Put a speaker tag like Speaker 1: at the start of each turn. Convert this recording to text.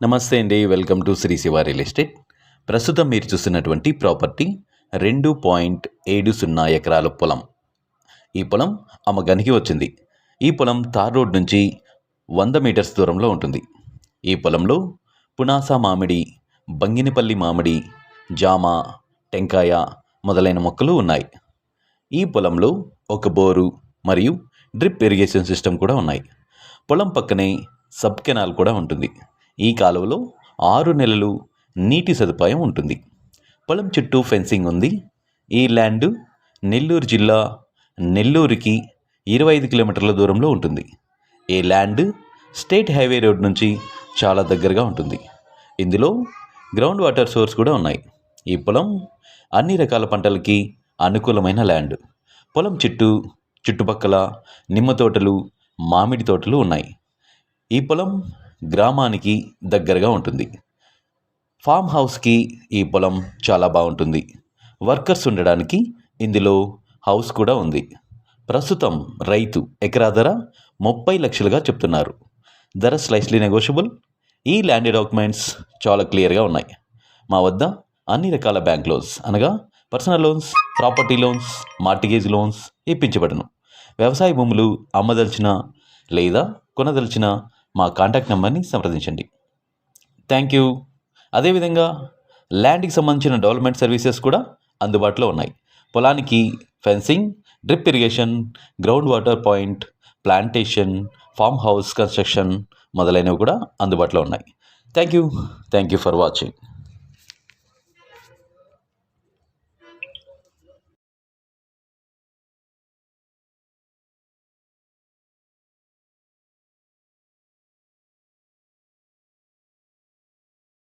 Speaker 1: నమస్తే అండి, welcome to Shri Shiva real estate. ప్రస్తుతం మీరు చూస్తున్నటువంటి ప్రాపర్టీ 2.70 ఎకరాల పొలం. ఈ పొలం అమ్మకానికి వచ్చింది. ఈ పొలం తార్ రోడ్ నుంచి 100 మీటర్స్ దూరంలో ఉంటుంది. ఈ పొలంలో పునాస మామిడి, బంగినపల్లి మామిడి, జామ, టెంకాయ మొదలైన మొక్కలు ఉన్నాయి. ఈ పొలంలో ఒక బోరు మరియు డ్రిప్ ఇరిగేషన్ సిస్టమ్ కూడా ఉన్నాయి. పొలం పక్కనే సబ్ కెనాల్ కూడా ఉంటుంది. ఈ కాలువలో 6 నెలలు నీటి సదుపాయం ఉంటుంది. పొలం చుట్టూ ఫెన్సింగ్ ఉంది. ఈ ల్యాండ్ నెల్లూరు జిల్లా నెల్లూరుకి 25 కిలోమీటర్ల దూరంలో ఉంటుంది. ఈ ల్యాండ్ స్టేట్ హైవే రోడ్ నుంచి చాలా దగ్గరగా ఉంటుంది. ఇందులో గ్రౌండ్ వాటర్ సోర్స్ కూడా ఉన్నాయి. ఈ పొలం అన్ని రకాల పంటలకి అనుకూలమైన ల్యాండ్. పొలం చుట్టుపక్కల నిమ్మ తోటలు, మామిడి తోటలు ఉన్నాయి. ఈ పొలం గ్రామానికి దగ్గరగా ఉంటుంది. ఫామ్ హౌస్కి ఈ పొలం చాలా బాగుంటుంది. వర్కర్స్ ఉండడానికి ఇందులో హౌస్ కూడా ఉంది. ప్రస్తుతం రైతు ఎకరా ధర 30 లక్షలుగా చెప్తున్నారు. ధర స్లైస్లీ నెగోషియబుల్. ఈ ల్యాండ్ డాక్యుమెంట్స్ చాలా క్లియర్గా ఉన్నాయి. మా వద్ద అన్ని రకాల బ్యాంక్ లోన్స్ అనగా personal loans, property loans, mortgage loans ఇప్పించబడును. వ్యవసాయ భూములు అమ్మదలిచిన లేదా కొనదలిచిన మా కాంటాక్ట్ నెంబర్ని సంప్రదించండి. Thank you. అదేవిధంగా ల్యాండ్కి సంబంధించిన డెవలప్మెంట్ సర్వీసెస్ కూడా అందుబాటులో ఉన్నాయి. పొలానికి fencing, drip irrigation, ground water point, plantation, farm house construction మొదలైనవి కూడా అందుబాటులో ఉన్నాయి. Thank you for watching.